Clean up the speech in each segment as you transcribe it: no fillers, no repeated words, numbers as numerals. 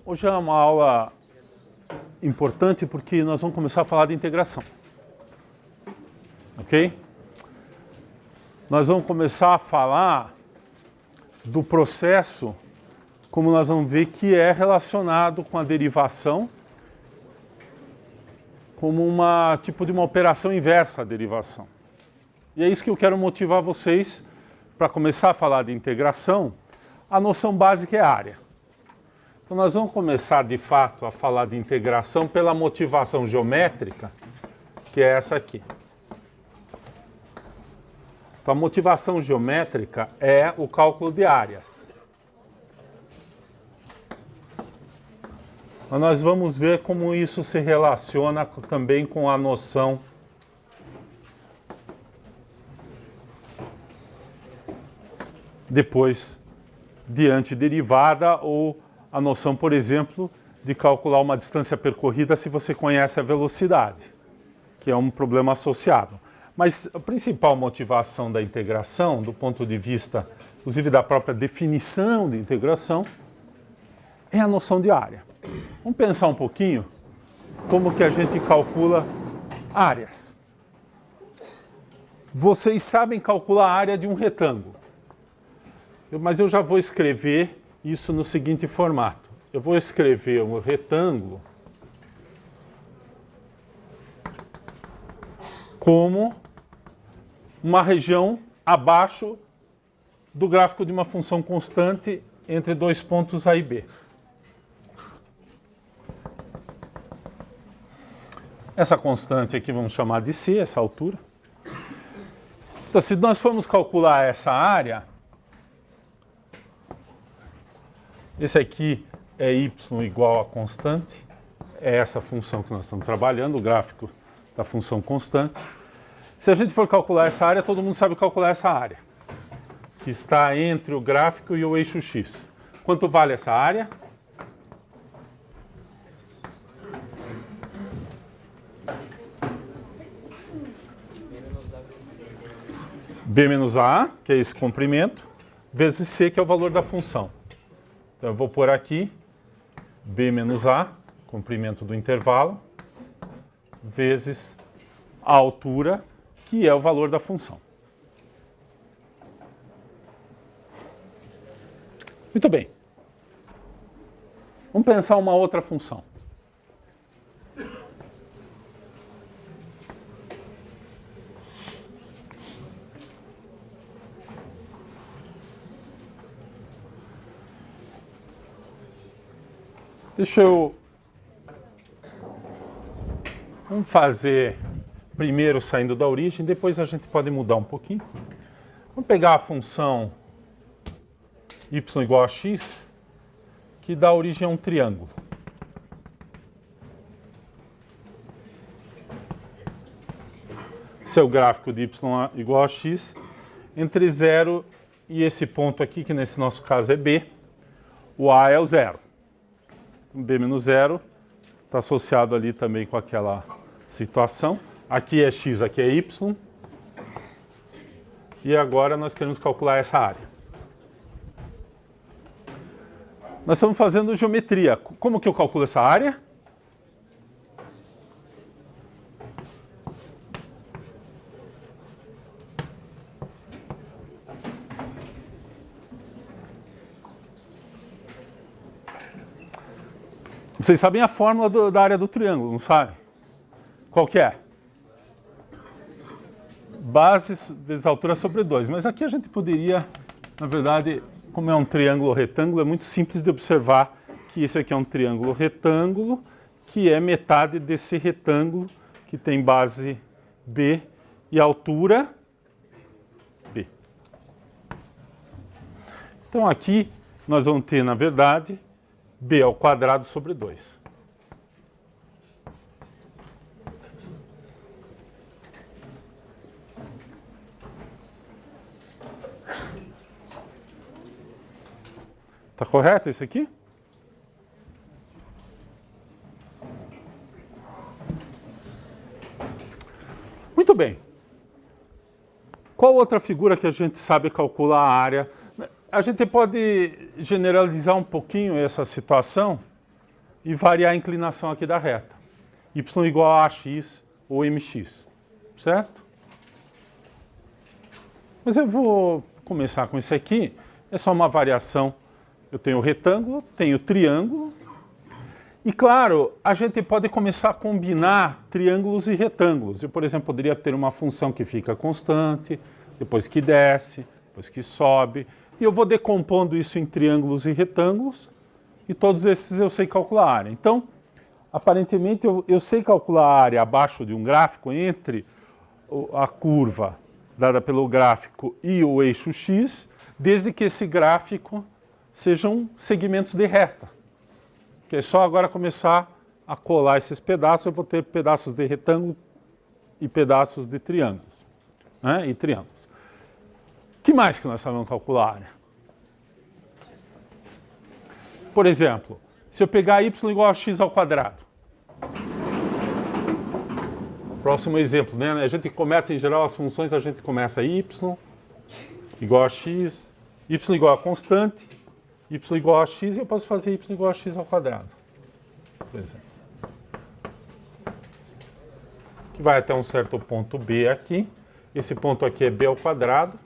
Hoje é uma aula importante porque nós vamos começar a falar de integração. Ok? Nós vamos começar a falar do processo, como nós vamos ver, que é relacionado com a derivação, como tipo de uma operação inversa à derivação. E é isso que eu quero motivar vocês para começar a falar de integração. A noção básica é área. Então nós vamos começar de fato a falar de integração pela motivação geométrica, que é essa aqui. Então a motivação geométrica é o cálculo de áreas. Mas nós vamos ver como isso se relaciona também com a noção depois de antiderivada ou a noção, por exemplo, de calcular uma distância percorrida se você conhece a velocidade, que é um problema associado. Mas a principal motivação da integração, do ponto de vista, inclusive, da própria definição de integração, é a noção de área. Vamos pensar um pouquinho como que a gente calcula áreas. Vocês sabem calcular a área de um retângulo, mas eu já vou escrever isso no seguinte formato. Eu vou escrever um retângulo como uma região abaixo do gráfico de uma função constante entre dois pontos A e B. Essa constante aqui vamos chamar de C, essa altura. Então, se nós formos calcular essa área, esse aqui é y igual a constante, é essa função que nós estamos trabalhando, o gráfico da função constante. Se a gente for calcular essa área, todo mundo sabe calcular essa área, que está entre o gráfico e o eixo x. Quanto vale essa área? B menos A, que é esse comprimento, vezes C, que é o valor da função. Então eu vou pôr aqui B menos A, comprimento do intervalo, vezes a altura, que é o valor da função. Muito bem. Vamos pensar uma outra função. Vamos fazer primeiro saindo da origem, depois a gente pode mudar um pouquinho. Vamos pegar a função y igual a x, que dá origem a um triângulo. Seu gráfico de y igual a x, entre 0 e esse ponto aqui, que nesse nosso caso é B, o A é o 0. B menos 0 está associado ali também com aquela situação. Aqui é x, aqui é y. E agora nós queremos calcular essa área. Nós estamos fazendo geometria. Como que eu calculo essa área? Vocês sabem a fórmula da área do triângulo, não sabem? Qual que é? Base vezes altura sobre 2. Mas aqui a gente poderia, na verdade, como é um triângulo retângulo, é muito simples de observar que esse aqui é um triângulo retângulo, que é metade desse retângulo, que tem base B e altura B. Então aqui nós vamos ter, na verdade, B ao quadrado sobre 2. Está correto isso aqui? Muito bem. Qual outra figura que a gente sabe calcular a área? A gente pode generalizar um pouquinho essa situação e variar a inclinação aqui da reta. Y igual a AX ou MX, certo? Mas eu vou começar com isso aqui, é só uma variação. Eu tenho o retângulo, tenho o triângulo, e claro, a gente pode começar a combinar triângulos e retângulos. Eu, por exemplo, poderia ter uma função que fica constante, depois que desce, depois que sobe, e eu vou decompondo isso em triângulos e retângulos, e todos esses eu sei calcular a área. Então, aparentemente, eu sei calcular a área abaixo de um gráfico entre a curva dada pelo gráfico e o eixo x, desde que esse gráfico sejam segmentos de reta. Que é só agora começar a colar esses pedaços, eu vou ter pedaços de retângulo e pedaços de triângulos. Né? E triângulos. O que mais que nós sabemos calcular a área? Por exemplo, se eu pegar y igual a x ao quadrado. Próximo exemplo, né? A gente começa, em geral, as funções, a gente começa y igual a x, y igual a constante, y igual a x, e eu posso fazer y igual a x ao quadrado, por exemplo. Que vai até um certo ponto B aqui. Esse ponto aqui é b ao quadrado.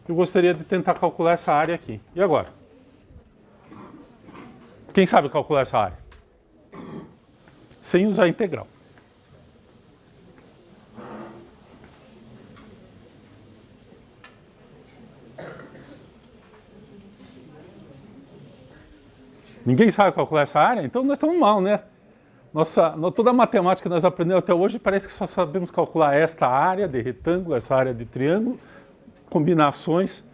Eu gostaria de tentar calcular essa área aqui. E agora? Quem sabe calcular essa área? Sem usar a integral. Ninguém sabe calcular essa área? Então nós estamos mal, né? Toda a matemática que nós aprendemos até hoje parece que só sabemos calcular esta área de retângulo, essa área de triângulo, combinações,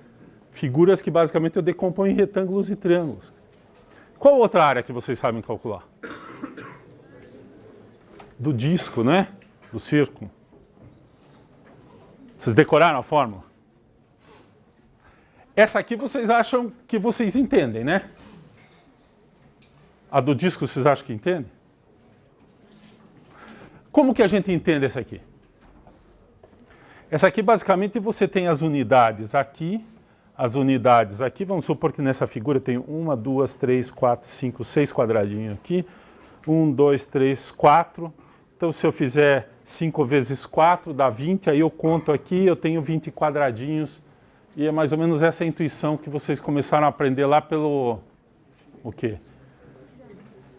figuras que basicamente eu decomponho em retângulos e triângulos. Qual outra área que vocês sabem calcular? Do disco, né? Do círculo. Vocês decoraram a fórmula? Essa aqui vocês acham que vocês entendem, né? A do disco vocês acham que entendem? Como que a gente entende essa aqui? Essa aqui, basicamente, você tem as unidades aqui, vamos supor que nessa figura tem 1, 2, 3, 4, 5, 6 quadradinhos aqui. 1, 2, 3, 4. Então, se eu fizer 5 vezes 4, dá 20, aí eu conto aqui, eu tenho 20 quadradinhos. E é mais ou menos essa intuição que vocês começaram a aprender lá pelo... o quê?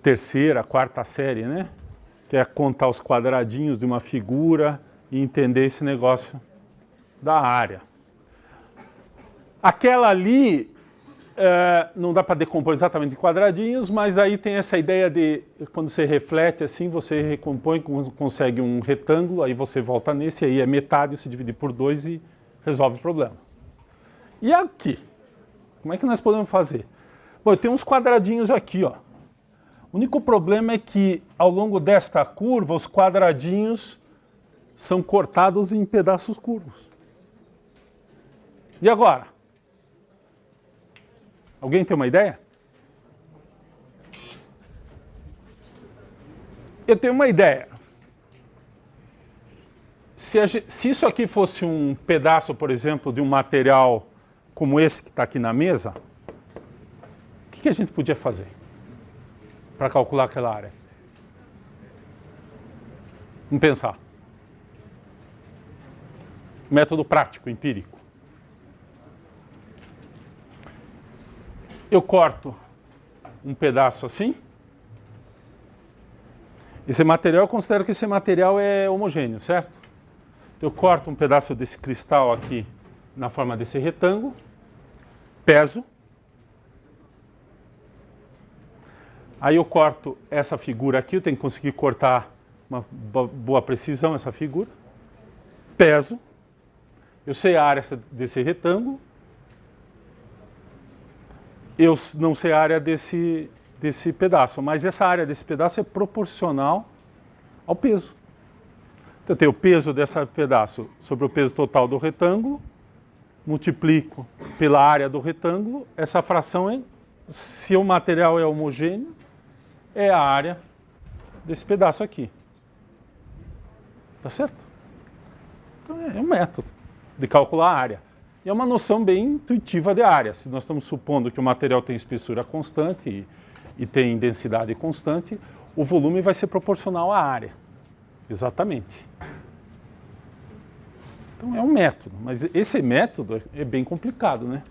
Terceira, quarta série, né? Que é contar os quadradinhos de uma figura e entender esse negócio da área. Aquela ali, não dá para decompor exatamente em quadradinhos, mas aí tem essa ideia de, quando você reflete assim, você recompõe, consegue um retângulo, aí você volta nesse, aí é metade, se divide por 2 e resolve o problema. E aqui? Como é que nós podemos fazer? Bom, eu tenho uns quadradinhos aqui, ó. O único problema é que, ao longo desta curva, os quadradinhos são cortados em pedaços curvos. E agora? Alguém tem uma ideia? Eu tenho uma ideia. Se isso aqui fosse um pedaço, por exemplo, de um material como esse que está aqui na mesa, o que a gente podia fazer para calcular aquela área? Vamos pensar. Método prático, empírico. Eu corto um pedaço assim. Esse material, eu considero que esse material é homogêneo, certo? Eu corto um pedaço desse cristal aqui na forma desse retângulo, peso. Aí eu corto essa figura aqui, eu tenho que conseguir cortar uma boa precisão essa figura. Peso. Eu sei a área desse retângulo. Eu não sei a área desse pedaço, mas essa área desse pedaço é proporcional ao peso. Então eu tenho o peso desse pedaço sobre o peso total do retângulo, multiplico pela área do retângulo, essa fração é, se o material é homogêneo, é a área desse pedaço aqui. Tá certo? Então é um método de calcular a área. E é uma noção bem intuitiva de área. Se nós estamos supondo que o material tem espessura constante e tem densidade constante, o volume vai ser proporcional à área. Exatamente. Então é um método, mas esse método é bem complicado, né?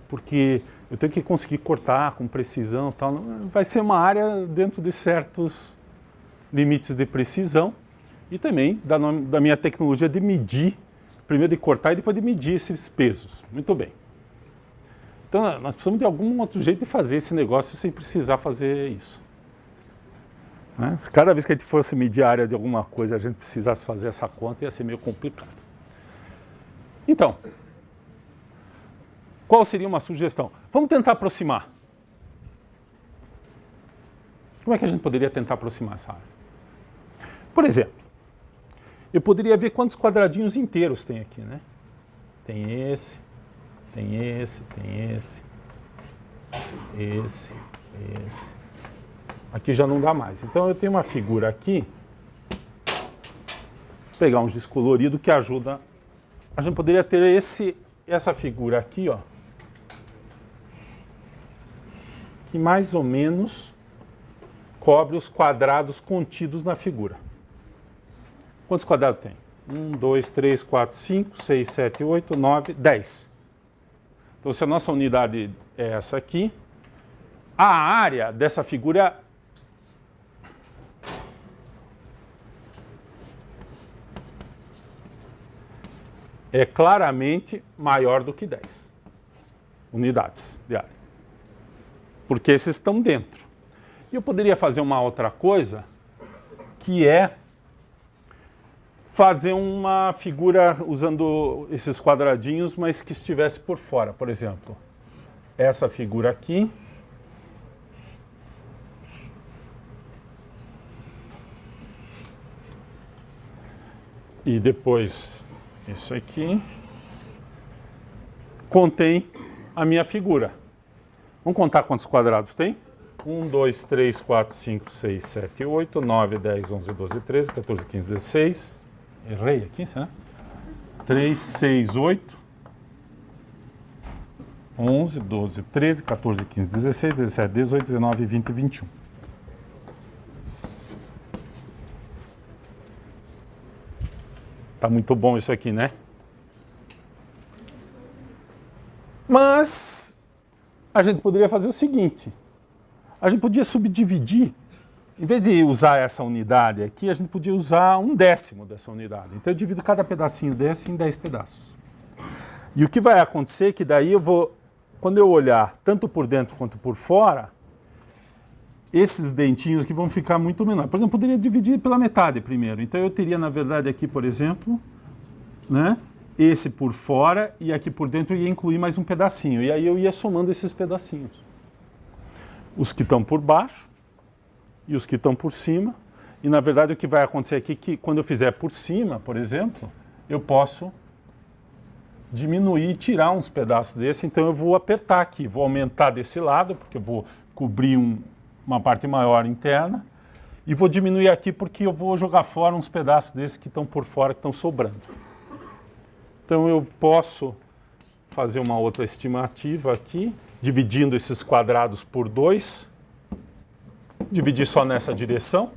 Porque eu tenho que conseguir cortar com precisão e tal. Vai ser uma área dentro de certos limites de precisão e também da minha tecnologia de medir, primeiro de cortar e depois de medir esses pesos. Muito bem. Então nós precisamos de algum outro jeito de fazer esse negócio sem precisar fazer isso. Né? Se cada vez que a gente fosse medir a área de alguma coisa a gente precisasse fazer essa conta, ia ser meio complicado. Então, qual seria uma sugestão? Vamos tentar aproximar. Como é que a gente poderia tentar aproximar essa área? Por exemplo, eu poderia ver quantos quadradinhos inteiros tem aqui, né? Tem esse, tem esse, tem esse, esse. Aqui já não dá mais. Então eu tenho uma figura aqui, vou pegar um giz colorido que ajuda. A gente poderia ter essa figura aqui, ó, que mais ou menos cobre os quadrados contidos na figura. Quantos quadrados tem? 1, 2, 3, 4, 5, 6, 7, 8, 9, 10. Então, se a nossa unidade é essa aqui, a área dessa figura é claramente maior do que 10 unidades de área. Porque esses estão dentro. E eu poderia fazer uma outra coisa, que é fazer uma figura usando esses quadradinhos, mas que estivesse por fora. Por exemplo, essa figura aqui. E depois isso aqui contém a minha figura. Vamos contar quantos quadrados tem? 1, 2, 3, 4, 5, 6, 7, 8, 9, 10, 11, 12, 13, 14, 15, 16. Errei aqui, né? 3, 6, 8, 11, 12, 13, 14, 15, 16, 17, 18, 19, 20 e 21. Tá muito bom isso aqui, né? Mas a gente poderia fazer o seguinte. A gente podia subdividir. Em vez de usar essa unidade aqui, a gente podia usar 1/10 dessa unidade. Então eu divido cada pedacinho desse em 10 pedaços. E o que vai acontecer é que daí eu vou, quando eu olhar tanto por dentro quanto por fora, esses dentinhos que vão ficar muito menores. Por exemplo, eu poderia dividir pela metade primeiro. Então eu teria, na verdade, aqui, por exemplo, né, esse por fora e aqui por dentro eu ia incluir mais um pedacinho. E aí eu ia somando esses pedacinhos. Os que estão por baixo e os que estão por cima. E, na verdade, o que vai acontecer aqui é que quando eu fizer por cima, por exemplo, eu posso diminuir e tirar uns pedaços desse. Então eu vou apertar aqui, vou aumentar desse lado, porque eu vou cobrir uma parte maior interna, e vou diminuir aqui porque eu vou jogar fora uns pedaços desses que estão por fora, que estão sobrando. Então eu posso fazer uma outra estimativa aqui, dividindo esses quadrados por 2, dividir só nessa direção,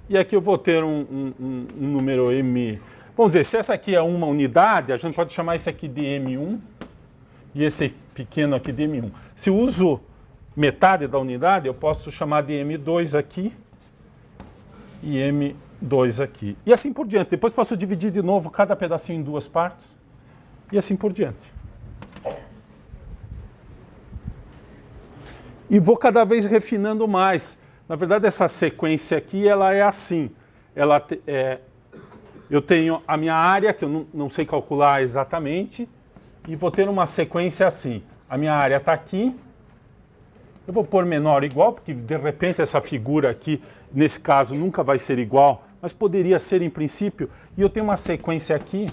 e aqui eu vou ter um número M. Vamos dizer, se essa aqui é uma unidade, a gente pode chamar esse aqui de M1 e esse pequeno aqui de M1. Se eu uso metade da unidade, eu posso chamar de M2 aqui e M2 aqui. E assim por diante. Depois posso dividir de novo cada pedacinho em 2 partes e assim por diante. E vou cada vez refinando mais. Na verdade, essa sequência aqui, ela é assim. Eu tenho a minha área, que eu não sei calcular exatamente, e vou ter uma sequência assim. A minha área está aqui. Eu vou pôr menor igual, porque de repente essa figura aqui, nesse caso, nunca vai ser igual, mas poderia ser em princípio. E eu tenho uma sequência aqui.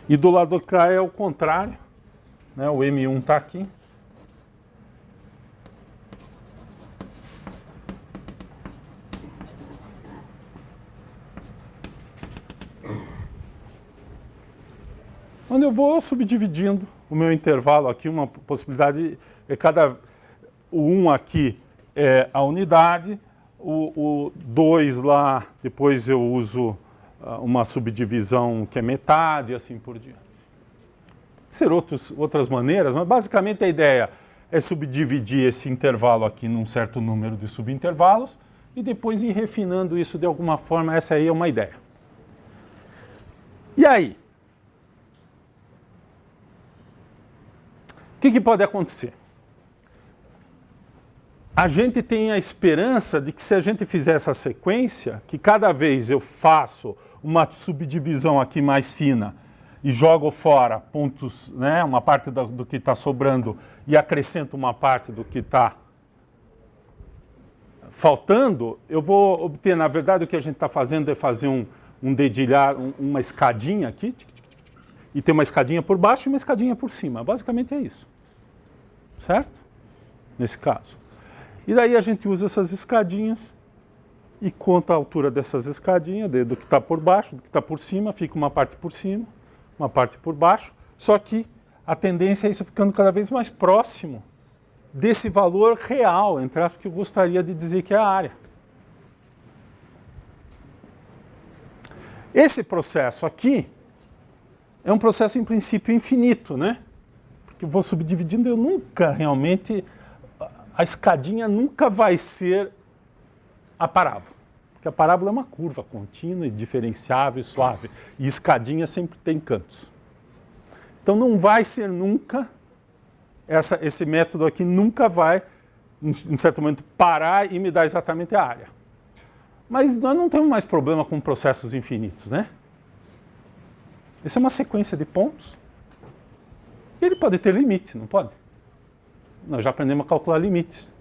E do lado de cá é o contrário, né? O M1 está aqui. onde eu vou subdividindo o meu intervalo aqui, uma possibilidade é o 1 aqui é a unidade, o 2 lá, depois eu uso uma subdivisão que é metade e assim por diante. Pode ser outras maneiras, mas basicamente a ideia é subdividir esse intervalo aqui num certo número de subintervalos e depois ir refinando isso de alguma forma. Essa aí é uma ideia. E aí? O que pode acontecer? A gente tem a esperança de que se a gente fizer essa sequência, que cada vez eu faço uma subdivisão aqui mais fina e jogo fora pontos, né, uma parte do que está sobrando e acrescento uma parte do que está faltando, eu vou obter, na verdade, o que a gente está fazendo é fazer um dedilhar, uma escadinha aqui, e ter uma escadinha por baixo e uma escadinha por cima. Basicamente é isso. Certo? Nesse caso. E daí a gente usa essas escadinhas e conta a altura dessas escadinhas, do que está por baixo, do que está por cima, fica uma parte por cima, uma parte por baixo, só que a tendência é isso ficando cada vez mais próximo desse valor real, entre aspas, que eu gostaria de dizer que é a área. Esse processo aqui é um processo, em princípio, infinito, né? Porque eu vou subdividindo, eu nunca realmente... A escadinha nunca vai ser a parábola. Porque a parábola é uma curva contínua, diferenciável e suave. E escadinha sempre tem cantos. Então não vai ser nunca, esse método aqui nunca vai, em certo momento, parar e me dar exatamente a área. Mas nós não temos mais problema com processos infinitos, né? Isso é uma sequência de pontos. E ele pode ter limite, não pode? Nós já aprendemos a calcular limites.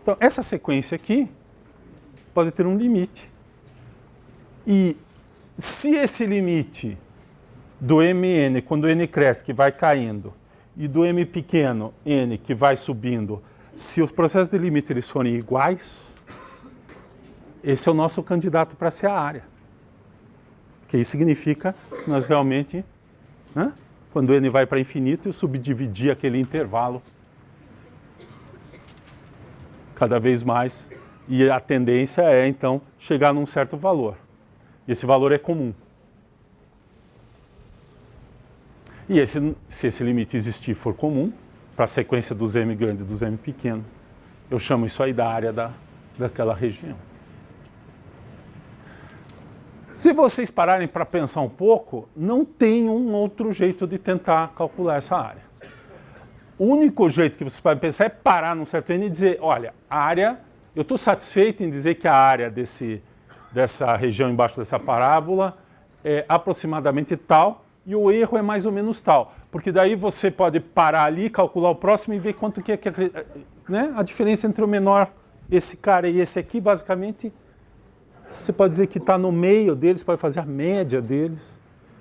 Então, essa sequência aqui pode ter um limite. E se esse limite do mn, quando n cresce, que vai caindo, e do m pequeno, n, que vai subindo, se os processos de limite eles forem iguais, esse é o nosso candidato para ser a área. Porque isso significa que nós realmente, né, quando n vai para infinito, eu subdividir aquele intervalo cada vez mais, e a tendência é, então, chegar num certo valor. E esse valor é comum. E se esse limite existir e for comum, para a sequência dos m grande e dos m pequeno, eu chamo isso aí da área daquela região. Se vocês pararem para pensar um pouco, não tem um outro jeito de tentar calcular essa área. O único jeito que vocês podem pensar é parar num certo n e dizer, olha, a área, eu estou satisfeito em dizer que a área dessa região embaixo dessa parábola é aproximadamente tal, e o erro é mais ou menos tal. Porque daí você pode parar ali, calcular o próximo e ver quanto que é né? A diferença entre o menor, esse cara e esse aqui, basicamente, você pode dizer que está no meio deles, pode fazer a média deles,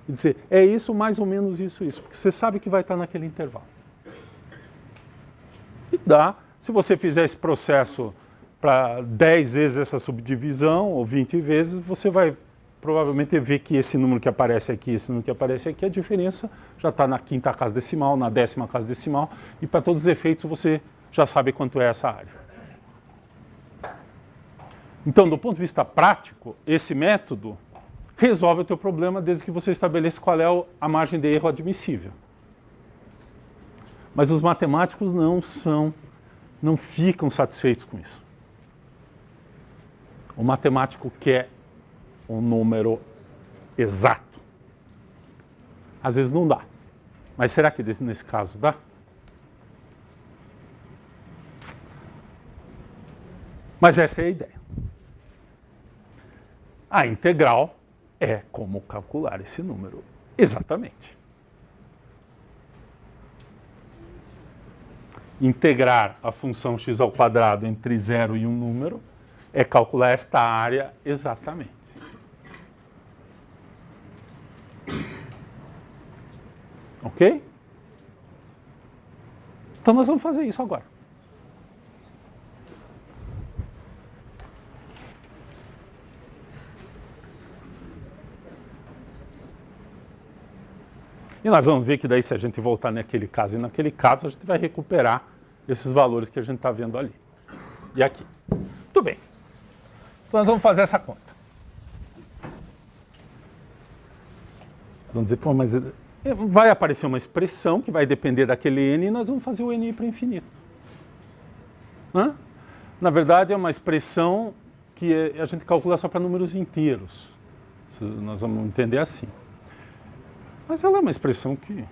e dizer, é isso, mais ou menos isso, porque você sabe que vai estar naquele intervalo. E dá, se você fizer esse processo para 10 vezes essa subdivisão, ou 20 vezes, você vai provavelmente ver que esse número que aparece aqui, esse número que aparece aqui, a diferença já está na quinta casa decimal, na 10ª casa decimal, e para todos os efeitos você já sabe quanto é essa área. Então, do ponto de vista prático, esse método resolve o teu problema desde que você estabeleça qual é a margem de erro admissível. Mas os matemáticos não ficam satisfeitos com isso. O matemático quer um número exato. Às vezes não dá. Mas será que nesse caso dá? Mas essa é a ideia. A integral é como calcular esse número exatamente. Integrar a função x² entre 0 e um número é calcular esta área exatamente. Ok? Então nós vamos fazer isso agora. E nós vamos ver que daí, se a gente voltar naquele caso e naquele caso, a gente vai recuperar esses valores que a gente está vendo ali. E aqui. Tudo bem. Então nós vamos fazer essa conta. Vocês vão dizer, pô, mas vai aparecer uma expressão que vai depender daquele n e nós vamos fazer o n para infinito. Hã? Na verdade, é uma expressão que a gente calcula só para números inteiros. Nós vamos entender assim. Mas ela é uma expressão que,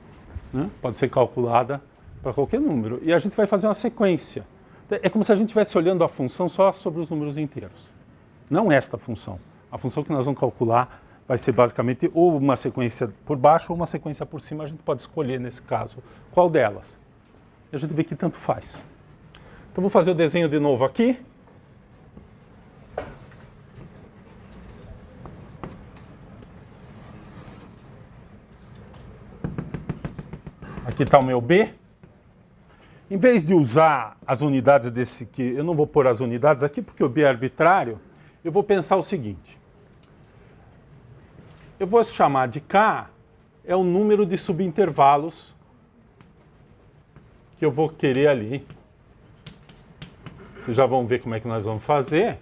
né, pode ser calculada para qualquer número. E a gente vai fazer uma sequência. É como se a gente estivesse olhando a função só sobre os números inteiros. Não esta função. A função que nós vamos calcular vai ser basicamente ou uma sequência por baixo ou uma sequência por cima. A gente pode escolher, nesse caso, qual delas. E a gente vê que tanto faz. Então, vou fazer o desenho de novo aqui. Aqui está o meu B. Em vez de usar as unidades desse que eu não vou pôr as unidades aqui porque o B é arbitrário, eu vou pensar o seguinte. Eu vou chamar de K é o número de subintervalos que eu vou querer ali. Vocês já vão ver como é que nós vamos fazer.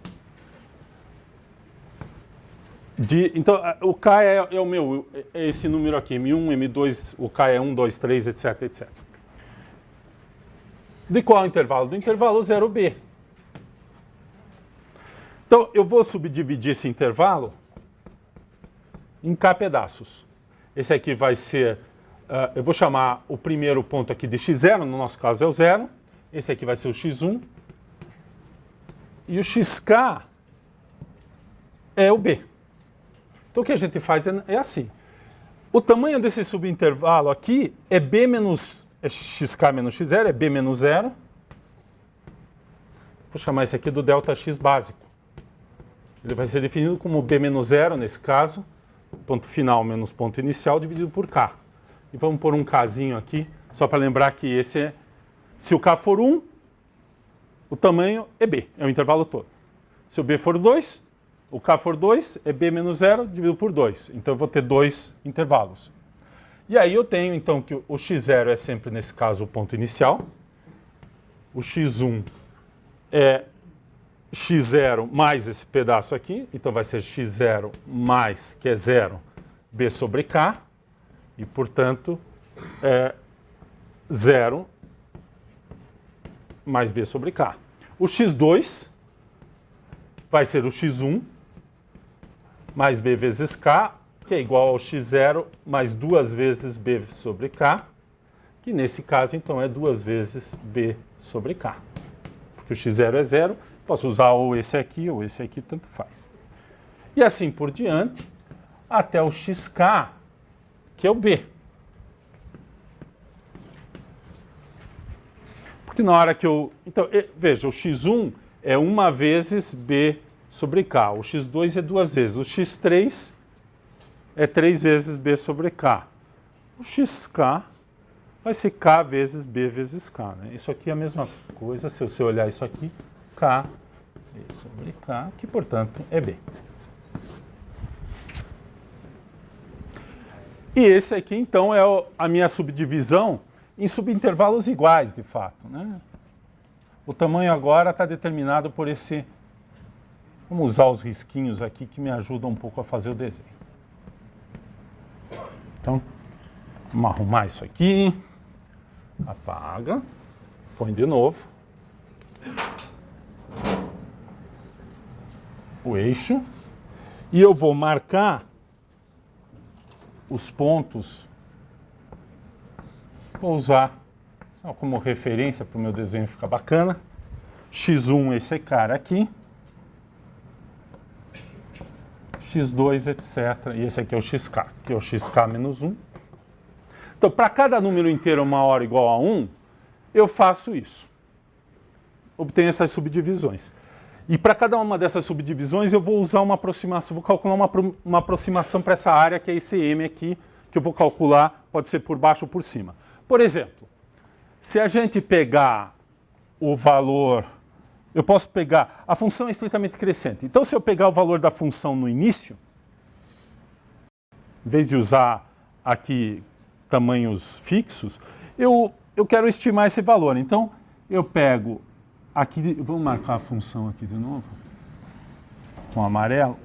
Então, o K é o meu, é esse número aqui, M1, M2, o K é 1, 2, 3, etc, etc. De qual intervalo? Do intervalo 0B. Então, eu vou subdividir esse intervalo em K pedaços. Esse aqui vai ser, eu vou chamar o primeiro ponto aqui de x0, no nosso caso é o 0. Esse aqui vai ser o x1. E o xk é o B. Então, o que a gente faz é assim. O tamanho desse subintervalo aqui é B menos, xk menos x0, é B menos 0. Vou chamar esse aqui do ΔX básico. Ele vai ser definido como B menos 0, nesse caso, ponto final menos ponto inicial, dividido por K. E vamos pôr um Kzinho aqui, só para lembrar que esse é, se o K for 1, o tamanho é B, é o intervalo todo. Se o B for 2, o K for 2, é B menos 0 dividido por 2. Então eu vou ter dois intervalos. E aí eu tenho então que o x0 é sempre, nesse caso, o ponto inicial. O x1 é x0 mais esse pedaço aqui. Então vai ser x0 mais, que é 0, B sobre K. E, portanto, é 0 mais B sobre K. O x2 vai ser o x1 mais B vezes K, que é igual ao x0 mais 2 vezes B sobre K, que nesse caso, então, é 2 vezes B sobre K. Porque o x0 é 0, posso usar ou esse aqui, tanto faz. E assim por diante, até o xk, que é o B. Porque na hora que eu... Então, veja, o x1 é 1 vezes B sobre K. O x2 é 2 vezes. O x3 é 3 vezes B sobre K. O xk vai ser K vezes B vezes K. Né? Isso aqui é a mesma coisa, se você olhar isso aqui, K sobre K, que, portanto, é B. E esse aqui, então, é a minha subdivisão em subintervalos iguais, de fato. Né? O tamanho agora está determinado por esse... Vamos usar os risquinhos aqui que me ajudam um pouco a fazer o desenho. Então, vamos arrumar isso aqui. Apaga. Põe de novo. O eixo. E eu vou marcar os pontos. Vou usar só como referência para o meu desenho ficar bacana. X1, esse cara aqui. X2, etc. E esse aqui é o xk, que é o xk menos 1. Então, para cada número inteiro maior ou igual a 1, eu faço isso. Obtenho essas subdivisões. E para cada uma dessas subdivisões, eu vou usar uma aproximação, vou calcular uma aproximação para essa área, que é esse m aqui, que eu vou calcular, pode ser por baixo ou por cima. Por exemplo, se a gente pegar o valor... Eu posso pegar... A função é estritamente crescente. Então, se eu pegar o valor da função no início, em vez de usar aqui tamanhos fixos, eu quero estimar esse valor. Então, eu pego aqui, vamos marcar a função aqui de novo, com amarelo.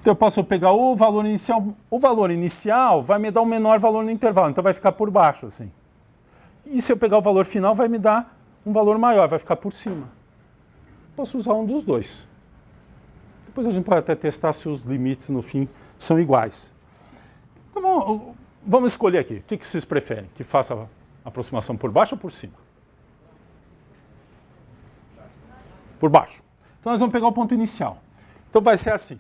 Então, eu posso pegar o valor inicial. O valor inicial vai me dar um menor valor no intervalo, então vai ficar por baixo, assim. E se eu pegar o valor final, vai me dar um valor maior, vai ficar por cima. Posso usar um dos dois. Depois a gente pode até testar se os limites, no fim, são iguais. Então, vamos escolher aqui. O que vocês preferem? Que faça a aproximação por baixo ou por cima? Por baixo. Então, nós vamos pegar o ponto inicial. Então, vai ser assim.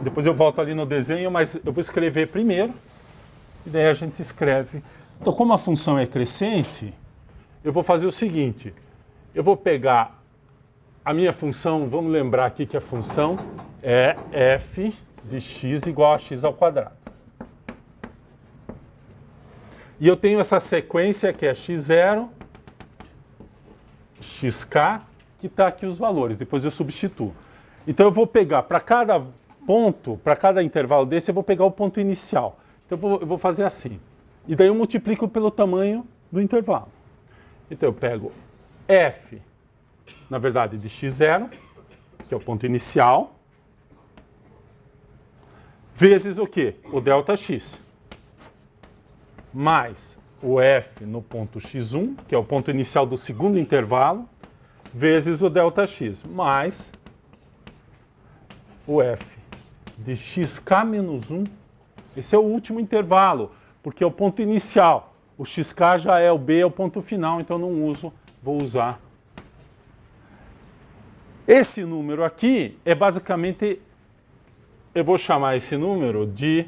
Depois eu volto ali no desenho, mas eu vou escrever primeiro. E daí a gente escreve. Então, como a função é crescente, eu vou fazer o seguinte. Eu vou pegar a minha função, vamos lembrar aqui que a função é f de x igual a x ao quadrado. E eu tenho essa sequência que é x0, xk, que está aqui os valores. Depois eu substituo. Então eu vou pegar para cada ponto, para cada intervalo desse, eu vou pegar o ponto inicial. Então eu vou fazer assim. E daí eu multiplico pelo tamanho do intervalo. Então eu pego f, na verdade, de x0, que é o ponto inicial, vezes o quê? O ΔX. Mais o f no ponto x1, que é o ponto inicial do segundo intervalo, vezes o ΔX, mais o f de xk menos 1. Esse é o último intervalo, porque é o ponto inicial. O xk já é o b, é o ponto final, então não uso, vou usar. Esse número aqui é basicamente, eu vou chamar esse número de,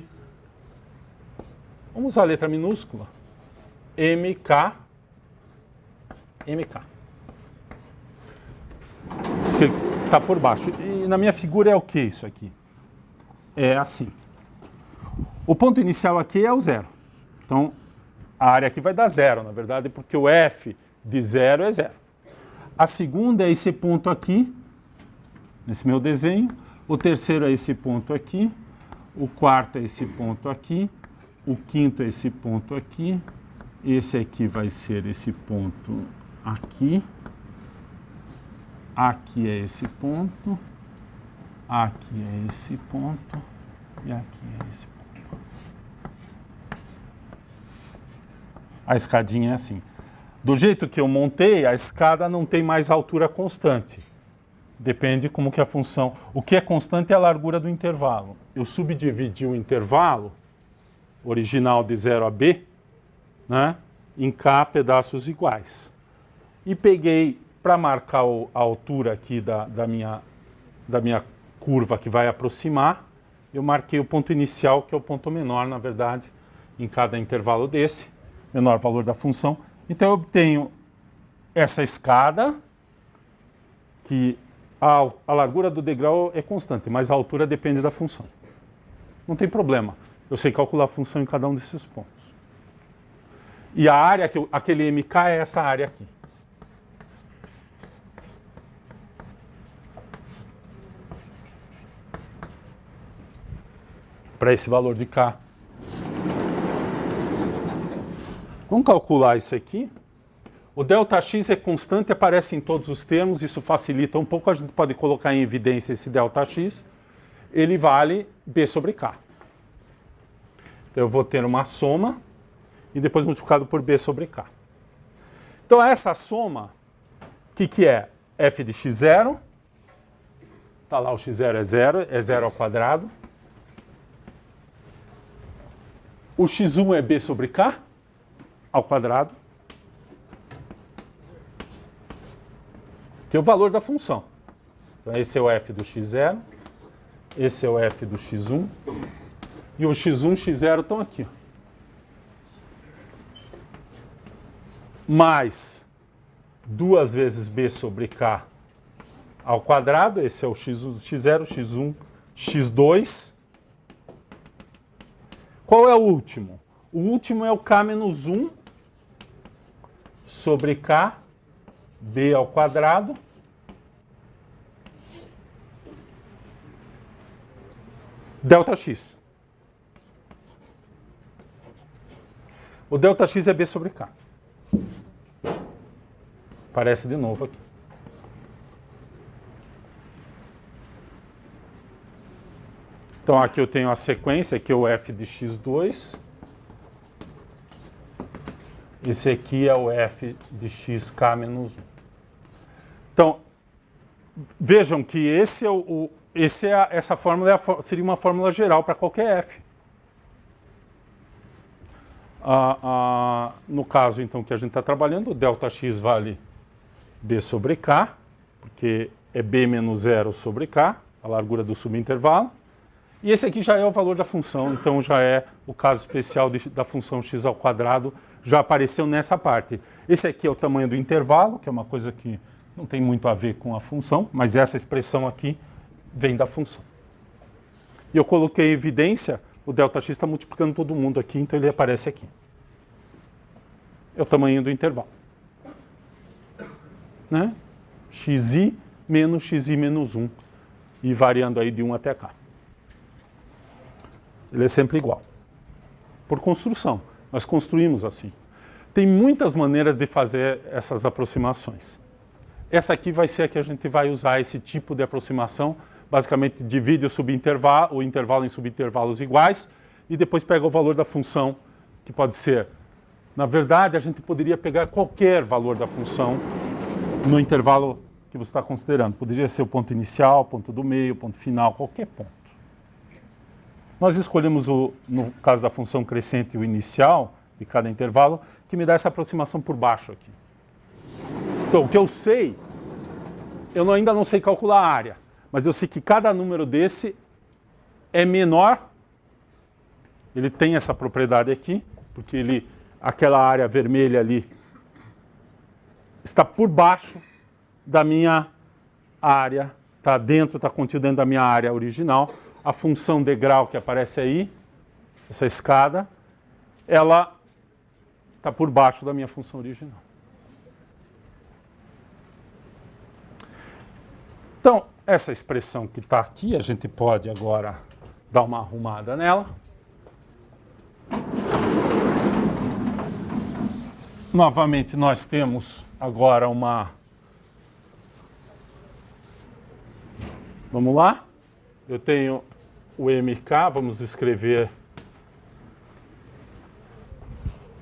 vamos usar a letra minúscula, mk, que está por baixo. E na minha figura é o que isso aqui? É assim. O ponto inicial aqui é o zero. Então, a área aqui vai dar zero, na verdade, porque o f de zero é zero. A segunda é esse ponto aqui, nesse meu desenho. O terceiro é esse ponto aqui. O quarto é esse ponto aqui. O quinto é esse ponto aqui. Esse aqui vai ser esse ponto aqui. Aqui é esse ponto. Aqui é esse ponto. E aqui é esse ponto. A escadinha é assim. Do jeito que eu montei, a escada não tem mais altura constante. Depende como que a função... O que é constante é a largura do intervalo. Eu subdividi o intervalo original de 0 a b, né, em k pedaços iguais. E peguei, para marcar a altura aqui da minha curva que vai aproximar, eu marquei o ponto inicial, que é o ponto menor, na verdade, em cada intervalo desse, menor valor da função. Então eu obtenho essa escada, que a largura do degrau é constante, mas a altura depende da função. Não tem problema. Eu sei calcular a função em cada um desses pontos. E a área, aquele mk é essa área aqui. Para esse valor de k. Vamos calcular isso aqui. O ΔX é constante, aparece em todos os termos, isso facilita um pouco, a gente pode colocar em evidência esse ΔX. Ele vale b sobre k. Então eu vou ter uma soma e depois multiplicado por b sobre k. Então essa soma, o que é? F de x0, está lá o x0 é 0 ao quadrado. O x1 é b sobre k ao quadrado, que é o valor da função. Então esse é o f do x0, esse é o f do x1, e o x1 e x0 estão aqui. Ó. Mais 2 vezes b sobre k ao quadrado, esse é o x0, x1, x2. Qual é o último? O último é o k menos 1 sobre k, b ao quadrado, ΔX. O ΔX é B sobre K. Aparece de novo aqui. Então aqui eu tenho a sequência, que é o f de x2. Esse aqui é o f de xk menos 1. Então, vejam que essa fórmula seria uma fórmula geral para qualquer f. No caso, então, que a gente está trabalhando, o ΔX vale B sobre K, porque é B menos 0 sobre K, a largura do subintervalo. E esse aqui já é o valor da função, então já é o caso especial da função x ao quadrado, já apareceu nessa parte. Esse aqui é o tamanho do intervalo, que é uma coisa que não tem muito a ver com a função, mas essa expressão aqui vem da função. E eu coloquei em evidência, o ΔX está multiplicando todo mundo aqui, então ele aparece aqui. É o tamanho do intervalo. Né? xi menos xi menos 1, e variando aí de 1 até k. Ele é sempre igual. Por construção. Nós construímos assim. Tem muitas maneiras de fazer essas aproximações. Essa aqui vai ser a que a gente vai usar esse tipo de aproximação. Basicamente, divide o intervalo em subintervalos iguais e depois pega o valor da função, que pode ser... Na verdade, a gente poderia pegar qualquer valor da função no intervalo que você está considerando. Poderia ser o ponto inicial, ponto do meio, ponto final, qualquer ponto. Nós escolhemos, no caso da função crescente, o inicial de cada intervalo, que me dá essa aproximação por baixo aqui. Então, o que eu sei, ainda não sei calcular a área, mas eu sei que cada número desse é menor, ele tem essa propriedade aqui, porque aquela área vermelha ali está por baixo da minha área, está contido dentro da minha área original. A função degrau que aparece aí, essa escada, ela está por baixo da minha função original. Então, essa expressão que está aqui, a gente pode agora dar uma arrumada nela. Novamente, nós temos agora uma... Vamos lá? Eu tenho o MK, vamos escrever...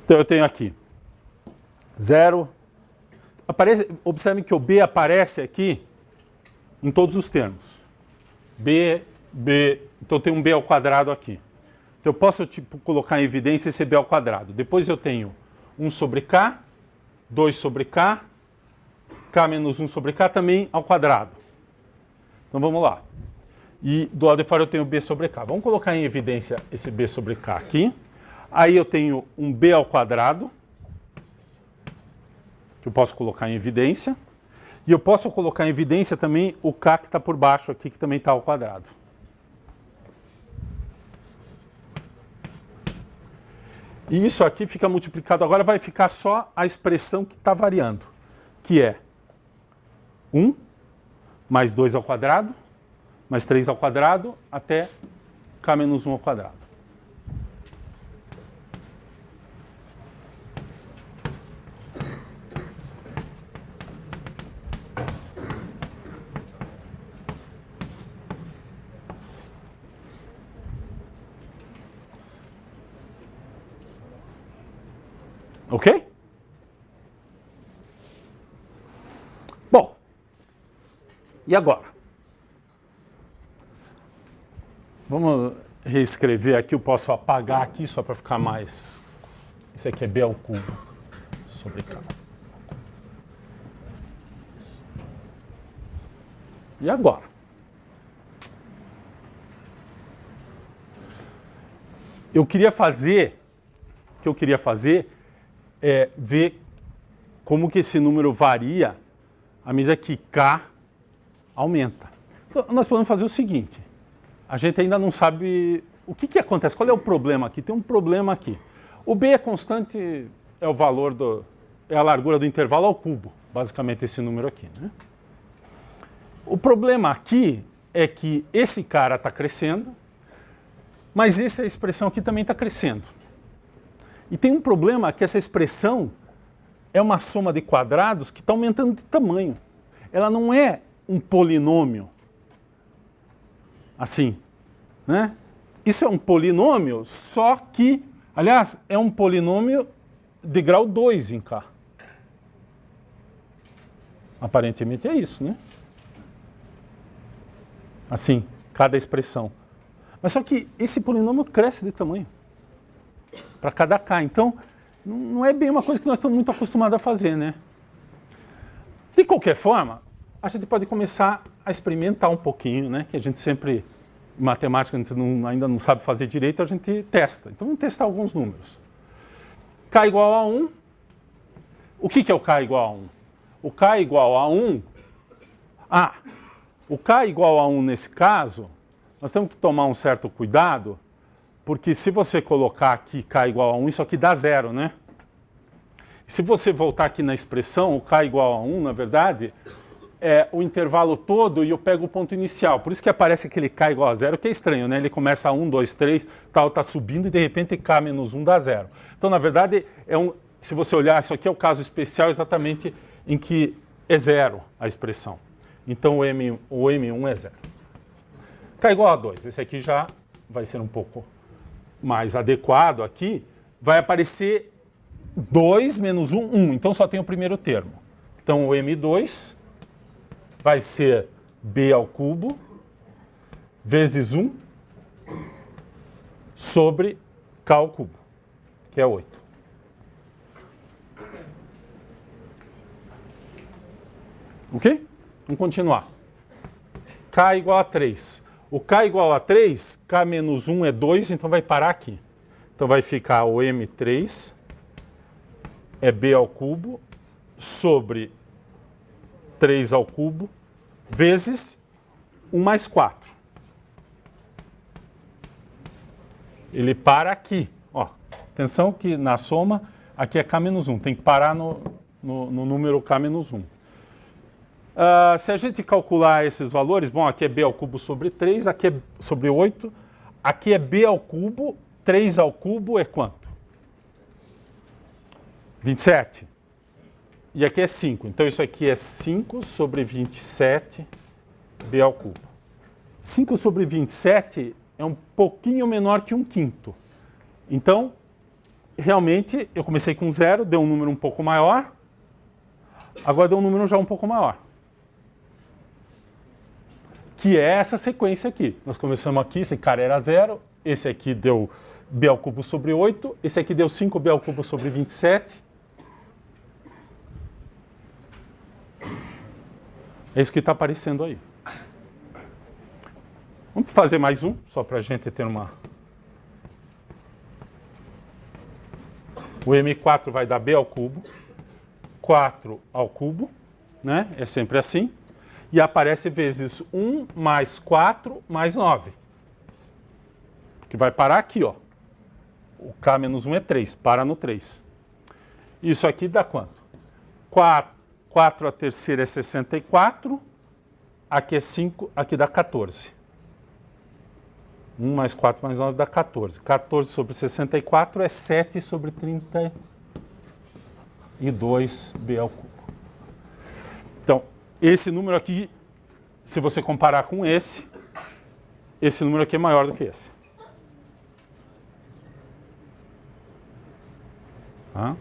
Então, eu tenho aqui 0. Observem que o B aparece aqui em todos os termos. B, então eu tenho um B ao quadrado aqui. Então eu posso colocar em evidência esse B ao quadrado. Depois eu tenho 1 sobre K, 2 sobre K, K menos 1 sobre K também ao quadrado. Então vamos lá. E do lado de fora eu tenho B sobre K. Vamos colocar em evidência esse B sobre K aqui. Aí eu tenho um B ao quadrado, que eu posso colocar em evidência. E eu posso colocar em evidência também o K que está por baixo aqui, que também está ao quadrado. E isso aqui fica multiplicado. Agora vai ficar só a expressão que está variando, que é 1 mais 2 ao quadrado, mais 3 ao quadrado, até K menos 1 ao quadrado. Ok? Bom, e agora? Vamos reescrever aqui, eu posso apagar aqui só para ficar mais... Isso aqui é B ao cubo sobre K. E agora? O que eu queria fazer é ver como que esse número varia à medida que K aumenta. Então, nós podemos fazer o seguinte, a gente ainda não sabe o que acontece, qual é o problema aqui? Tem um problema aqui. O B é constante, é o valor é a largura do intervalo ao cubo, basicamente esse número aqui, né? O problema aqui é que esse cara está crescendo, mas essa expressão aqui também está crescendo. E tem um problema que essa expressão é uma soma de quadrados que está aumentando de tamanho. Ela não é um polinômio. Assim, né? Isso é um polinômio, só que, aliás, é um polinômio de grau 2 em K. Aparentemente é isso, né? Assim, cada expressão. Mas só que esse polinômio cresce de tamanho para cada K. Então, não é bem uma coisa que nós estamos muito acostumados a fazer, né? De qualquer forma, a gente pode começar a experimentar um pouquinho, né? Que a gente sempre, em matemática, a gente ainda não sabe fazer direito, a gente testa. Então, vamos testar alguns números. K igual a 1. O que é o K igual a 1? O K igual a 1... o K igual a 1 nesse caso, nós temos que tomar um certo cuidado, porque se você colocar aqui K igual a 1, isso aqui dá 0, né? Se você voltar aqui na expressão, o K igual a 1, na verdade, é o intervalo todo e eu pego o ponto inicial. Por isso que aparece aquele K igual a 0, que é estranho, né? Ele começa a 1, 2, 3, tal, tá subindo e de repente K menos 1 dá 0. Então, na verdade, se você olhar, isso aqui é o caso especial exatamente em que é 0 a expressão. Então, o M1 é 0. K igual a 2. Esse aqui já vai ser um pouco mais adequado aqui. Vai aparecer 2 menos 1, 1. Então, só tem o primeiro termo. Então, o M2 vai ser B ao cubo vezes 1 sobre K ao cubo, que é 8. Ok? Vamos continuar. K igual a 3. O K igual a 3, K menos 1 é 2, então vai parar aqui. Então vai ficar o M3 é B ao cubo sobre 3 ao cubo vezes 1 mais 4. Ele para aqui. Ó, atenção que na soma, aqui é K menos 1. Tem que parar no número K menos 1. Se a gente calcular esses valores, bom, aqui é B ao cubo sobre 3, aqui é sobre 8, aqui é B ao cubo, 3 ao cubo é quanto? 27. E aqui é 5. Então, isso aqui é 5 sobre 27 B ao cubo. 5 sobre 27 é um pouquinho menor que 1/5. Então, realmente, eu comecei com 0, deu um número um pouco maior, agora deu um número já um pouco maior. Que é essa sequência aqui. Nós começamos aqui, esse cara era 0, esse aqui deu B ao cubo sobre 8, esse aqui deu 5B ao cubo sobre 27. É isso que está aparecendo aí. Vamos fazer mais um, só para a gente ter uma... O M4 vai dar B ao cubo, 4 ao cubo, né? É sempre assim. E aparece vezes 1 mais 4 mais 9. Que vai parar aqui, ó. O K menos 1 é 3, para no 3. Isso aqui dá quanto? 4 a terceira é 64, aqui é 5, aqui dá 14. 1 mais 4 mais 9 dá 14. 14 sobre 64 é 7 sobre 32B ao cubo. Então, esse número aqui, se você comparar com esse número aqui é maior do que esse. Tá?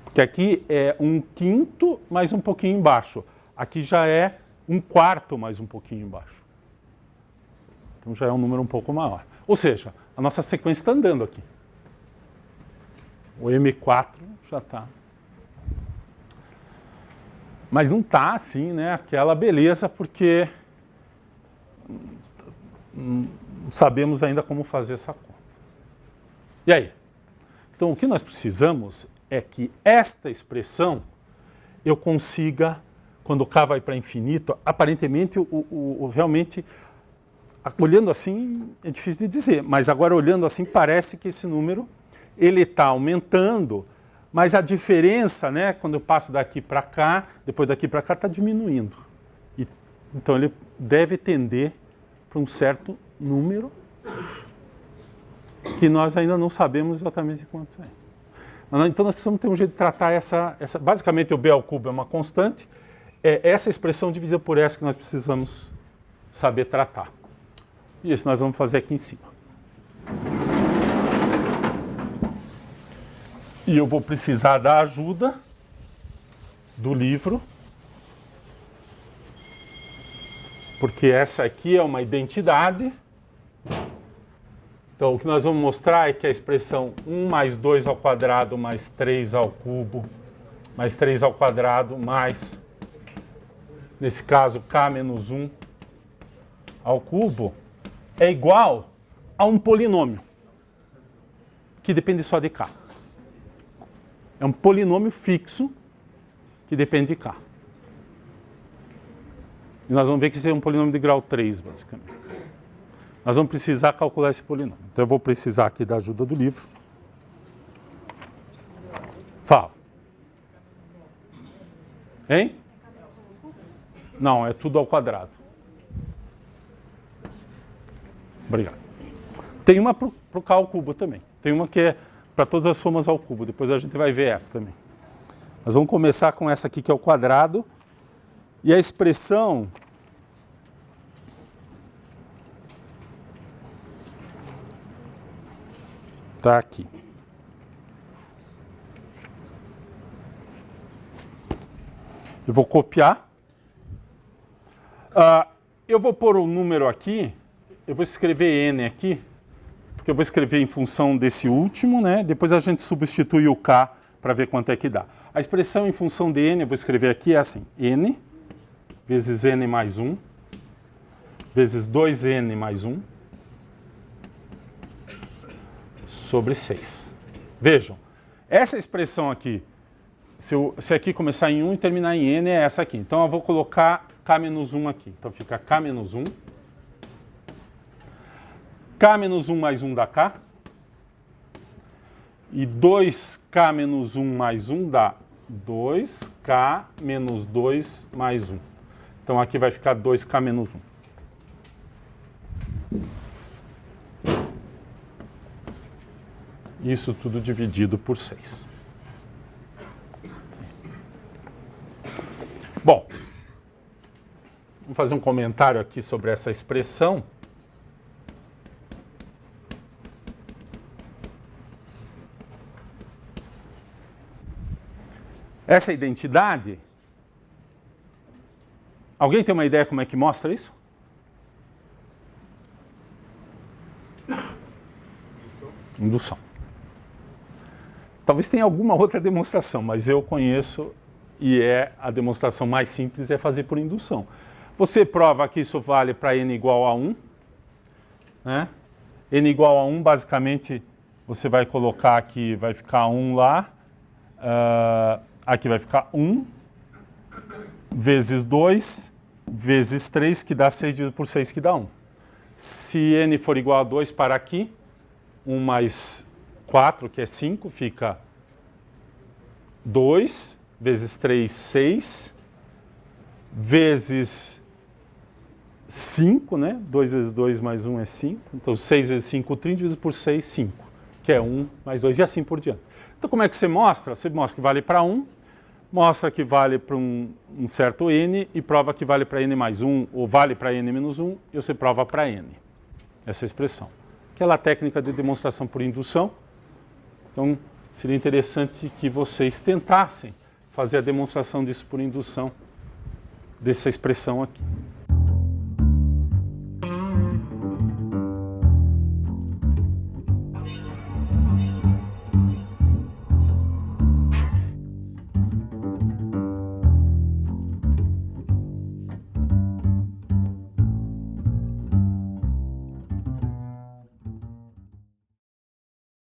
Porque aqui é 1/5 mais um pouquinho embaixo. Aqui já é 1/4 mais um pouquinho embaixo. Então já é um número um pouco maior. Ou seja, a nossa sequência está andando aqui. O M4 já está. Mas não está assim, né? Aquela beleza, porque não sabemos ainda como fazer essa conta. E aí? Então o que nós precisamos é que esta expressão eu consiga, quando o K vai para infinito, aparentemente, realmente, olhando assim, é difícil de dizer, mas agora olhando assim, parece que esse número ele está aumentando, mas a diferença, né, quando eu passo daqui para cá, depois daqui para cá, está diminuindo. Então ele deve tender para um certo número que nós ainda não sabemos exatamente quanto é. Então nós precisamos ter um jeito de tratar essa basicamente o b ao cubo é uma constante, é essa expressão dividida por essa que nós precisamos saber tratar. E isso nós vamos fazer aqui em cima. E eu vou precisar da ajuda do livro, porque essa aqui é uma identidade. Então, o que nós vamos mostrar é que a expressão 1 mais 2 ao quadrado mais 3 ao cubo mais 3 ao quadrado mais, nesse caso, k menos 1 ao cubo é igual a um polinômio que depende só de k. É um polinômio fixo que depende de k. E nós vamos ver que isso é um polinômio de grau 3, basicamente. Nós vamos precisar calcular esse polinômio. Então eu vou precisar aqui da ajuda do livro. Fala. Hein? Não, é tudo ao quadrado. Obrigado. Tem uma para o k ao cubo também. Tem uma que é para todas as somas ao cubo. Depois a gente vai ver essa também. Nós vamos começar com essa aqui que é o quadrado. E a expressão está aqui. Eu vou copiar. Eu vou pôr um número aqui. Eu vou escrever n aqui, porque eu vou escrever em função desse último, né? Depois a gente substitui o k para ver quanto é que dá. A expressão em função de n, eu vou escrever aqui, é assim, n vezes n mais 1, vezes 2n mais 1, sobre 6. Vejam, essa expressão aqui, se aqui começar em 1 e terminar em n, é essa aqui. Então eu vou colocar k menos 1 aqui. Então fica k menos 1. K menos 1 mais 1 dá k. E 2k menos 1 mais 1 dá 2k menos 2 mais 1. Então aqui vai ficar 2k menos 1. Isso tudo dividido por 6. Bom, vamos fazer um comentário aqui sobre essa expressão. Essa identidade, alguém tem uma ideia como é que mostra isso? Indução. Talvez tenha alguma outra demonstração, mas eu conheço e a demonstração mais simples é fazer por indução. Você prova que isso vale para n igual a 1. Né? N igual a 1, basicamente, você vai colocar aqui, vai ficar 1 lá. Aqui vai ficar 1 vezes 2 vezes 3, que dá 6 dividido por 6, que dá 1. Se n for igual a 2 para aqui, 1 mais 4, que é 5, fica 2 vezes 3, 6, vezes 5, né? 2 vezes 2 mais 1 é 5. Então 6 vezes 5, 30, dividido por 6, 5, que é 1 mais 2, e assim por diante. Então como é que você mostra? Você mostra que vale para 1, mostra que vale para um certo n e prova que vale para n mais 1, ou vale para n menos 1, e você prova para n. Essa expressão. Aquela técnica de demonstração por indução. Então, seria interessante que vocês tentassem fazer a demonstração disso por indução, dessa expressão aqui.